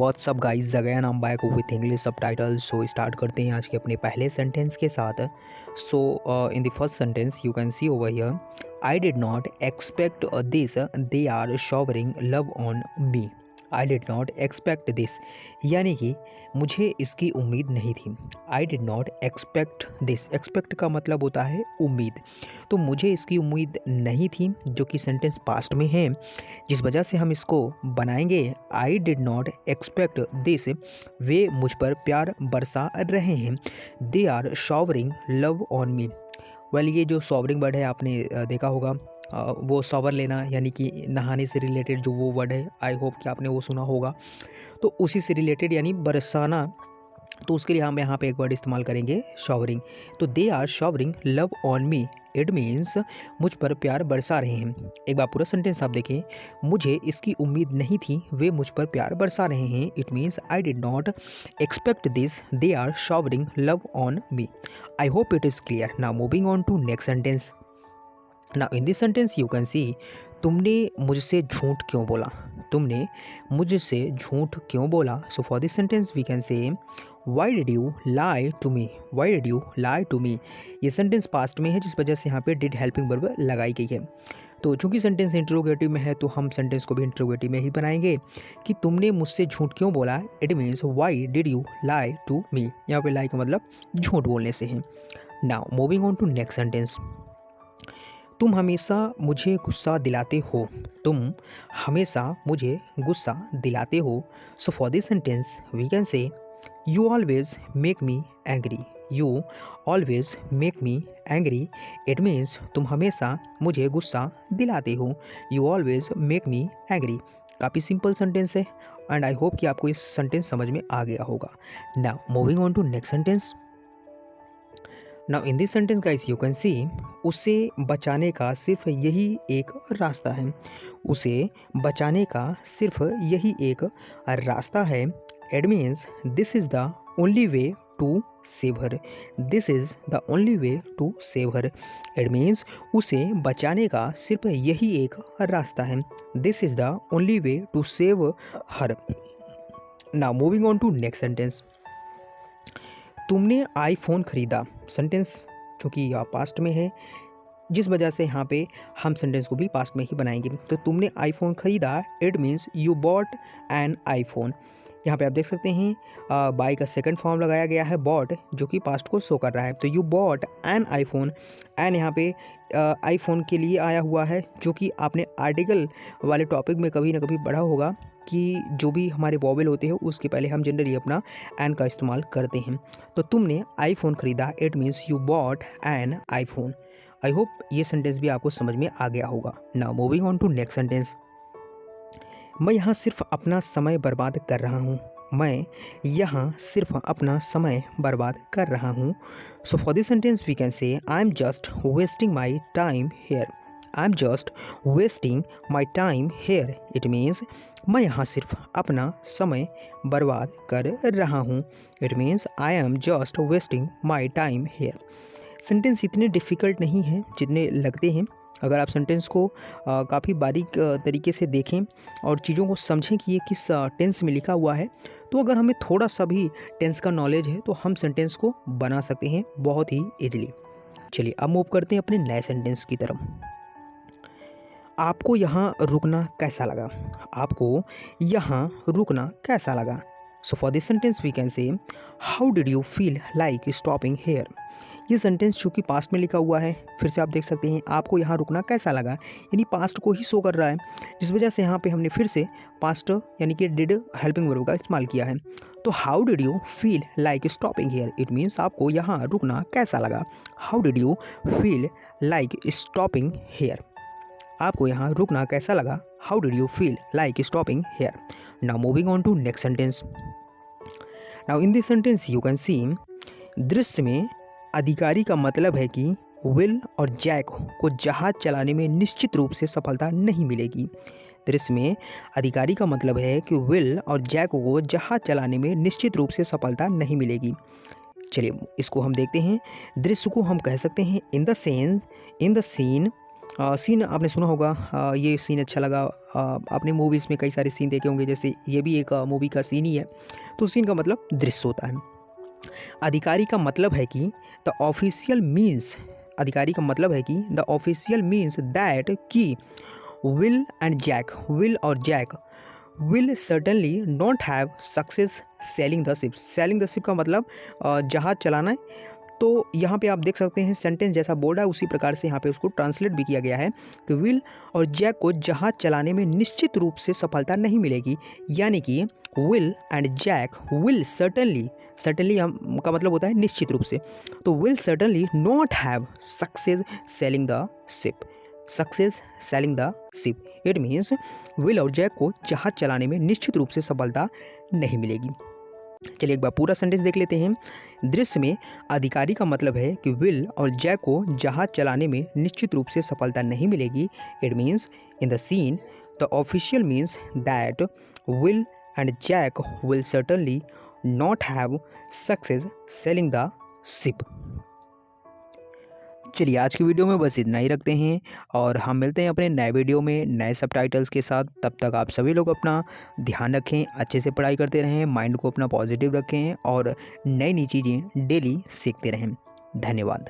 WhatsApp guys, again I am back with English subtitle. So start करते हैं आज के अपने पहले सेंटेंस के साथ। So in the first sentence you can see over here, I did not expect this, they are showering love on me. I did not expect this, यानी कि मुझे इसकी उम्मीद नहीं थी। I did not expect this, expect का मतलब होता है उम्मीद, तो मुझे इसकी उम्मीद नहीं थी, जो कि सेंटेंस पास्ट में है, जिस वजह से हम इसको बनाएंगे I did not expect this, वे मुझ पर प्यार बरसा रहे हैं। They are showering love on me. Well, ये जो शॉवरिंग वर्ड है आपने देखा होगा, वो शॉवर लेना यानी कि नहाने से रिलेटेड जो वो वर्ड है, आई होप कि आपने वो सुना होगा। तो उसी से रिलेटेड यानी बरसाना, तो उसके लिए हम यहाँ पे एक वर्ड इस्तेमाल करेंगे शॉवरिंग। तो they are showering love on me, it means मुझ पर प्यार बरसा रहे हैं। एक बार पूरा सेंटेंस आप देखें, मुझे इसकी उम्मीद नहीं थी, वे मुझ पर प्यार बरसा रहे हैं। It means I did not expect this, they are showering love on me. I hope it is clear. Now moving on to next sentence. Now in this sentence you can see, तुमने मुझसे झूठ क्यों बोला। तुमने मुझसे झूठ क्यों बोला। So for this sentence we can say, why did you lie to me. Why did you lie to me, ये सेंटेंस पास्ट में है, जिस वजह से यहाँ पे डिड हेल्पिंग वर्ब लगाई गई है। तो चूंकि सेंटेंस इंट्रोगेटिव में है, तो हम सेंटेंस को भी इंट्रोगेटिव में ही बनाएंगे कि तुमने मुझसे झूठ क्यों बोला। It means why did you lie to me. यहाँ पे लाई का मतलब झूठ बोलने से है। Now moving on to next sentence. तुम हमेशा मुझे गुस्सा दिलाते हो। तुम हमेशा मुझे गुस्सा दिलाते हो। So for this sentence we can say, you always make me angry. You always make me angry, it means तुम हमेशा मुझे गुस्सा दिलाते हो। You always make me angry. काफ़ी सिंपल सेंटेंस है एंड आई होप कि आपको इस सेंटेंस समझ में आ गया होगा। Now moving on to next sentence. Now in this sentence guys you can see, उसे बचाने का सिर्फ यही एक रास्ता है। उसे बचाने का सिर्फ यही एक रास्ता है। It means this is the only way to save her. This is the only way to save her. It means उसे बचाने का सिर्फ यही एक रास्ता है। This is the only way to save her. Now moving on to next sentence. तुमने iPhone खरीदा। सेंटेंस चूँकि पास्ट में है, जिस वजह से यहाँ पे हम सेंटेंस को भी पास्ट में ही बनाएंगे। तो तुमने आईफोन खरीदा, it means you bought an iPhone. यहाँ पे आप देख सकते हैं बाई का सेकंड फॉर्म लगाया गया है बॉट, जो कि पास्ट को शो कर रहा है। तो you bought an iPhone, an यहाँ पे आईफोन के लिए आया हुआ है, जो कि आपने आर्टिकल वाले टॉपिक में कभी ना कभी पढ़ा होगा कि जो भी हमारे वॉवेल होते हैं उसके पहले हम जनरली अपना एन का इस्तेमाल करते हैं। तो तुमने आईफोन खरीदा, it means you bought an iPhone. I hope ये सेंटेंस भी आपको समझ में आ गया होगा। Now moving on to next sentence. मैं यहाँ सिर्फ अपना समय बर्बाद कर रहा हूँ। मैं यहाँ सिर्फ अपना समय बर्बाद कर रहा हूँ। So for this sentence we can say, I am just wasting my time here. I am just wasting my time here, it means मैं यहाँ सिर्फ अपना समय बर्बाद कर रहा हूँ। It means I am just wasting my time here. Sentence इतने डिफ़िकल्ट नहीं हैं जितने लगते हैं। अगर आप सेंटेंस को काफ़ी बारीक तरीके से देखें और चीज़ों को समझें कि ये किस टेंस में लिखा हुआ है, तो अगर हमें थोड़ा सा भी टेंस का नॉलेज है तो हम सेंटेंस को बना सकते हैं बहुत ही ईजिली। चलिए अब मूव करते हैं अपने नए सेंटेंस की तरफ। आपको यहाँ रुकना कैसा लगा। आपको यहाँ रुकना कैसा लगा। So for this sentence we can say, how did you feel like stopping here. ये सेंटेंस चूँकि पास्ट में लिखा हुआ है, फिर से आप देख सकते हैं आपको यहाँ रुकना कैसा लगा, यानी पास्ट को ही शो कर रहा है, जिस वजह से यहाँ पे हमने फिर से पास्ट यानी कि डिड हेल्पिंग वर्ब का इस्तेमाल किया है। तो how did you feel like stopping here, it means आपको यहाँ रुकना कैसा लगा। How did you feel like stopping here, आपको यहाँ रुकना कैसा लगा। How did you feel like stopping here. Now moving on to next sentence. Now in this sentence you can see, दृश्य में अधिकारी का मतलब है कि विल और जैक को जहाज चलाने में निश्चित रूप से सफलता नहीं मिलेगी। दृश्य में अधिकारी का मतलब है कि विल और जैक को जहाज चलाने में निश्चित रूप से सफलता नहीं मिलेगी। चलिए इसको हम देखते हैं। दृश्य को हम कह सकते हैं इन द सीन सीन आपने सुना होगा, ये सीन अच्छा लगा। आपने मूवीज़ में कई सारे सीन देखे होंगे, जैसे ये भी एक मूवी का सीन ही है। तो सीन का मतलब दृश्य होता है। अधिकारी का मतलब है कि द ऑफिशियल मीन्स, अधिकारी का मतलब है कि द ऑफिशियल मीन्स दैट कि विल और Jack will certainly not have success sailing the ship. Sailing the ship का मतलब जहाज़ चलाना है। तो यहाँ पे आप देख सकते हैं सेंटेंस जैसा बोल रहा है उसी प्रकार से यहाँ पे उसको ट्रांसलेट भी किया गया है कि विल और जैक को जहाज़ चलाने में निश्चित रूप से सफलता नहीं मिलेगी। यानी कि Will and Jack will certainly, certainly हम का मतलब होता है निश्चित रूप से, तो Will certainly not have success sailing the ship. Success sailing the ship it means Will और जैक को जहाज़ चलाने में निश्चित रूप से सफलता नहीं मिलेगी। चलिए एक बार पूरा सेंटेंस देख लेते हैं। दृश्य में अधिकारी का मतलब है कि विल और जैक को जहाज चलाने में निश्चित रूप से सफलता नहीं मिलेगी। It means in the scene the official means that Will and Jack will certainly not have success sailing the ship. चलिए आज की वीडियो में बस इतना ही रखते हैं और हम मिलते हैं अपने नए वीडियो में नए सबटाइटल्स के साथ। तब तक आप सभी लोग अपना ध्यान रखें, अच्छे से पढ़ाई करते रहें, माइंड को अपना पॉजिटिव रखें और नई नई चीज़ें डेली सीखते रहें। धन्यवाद।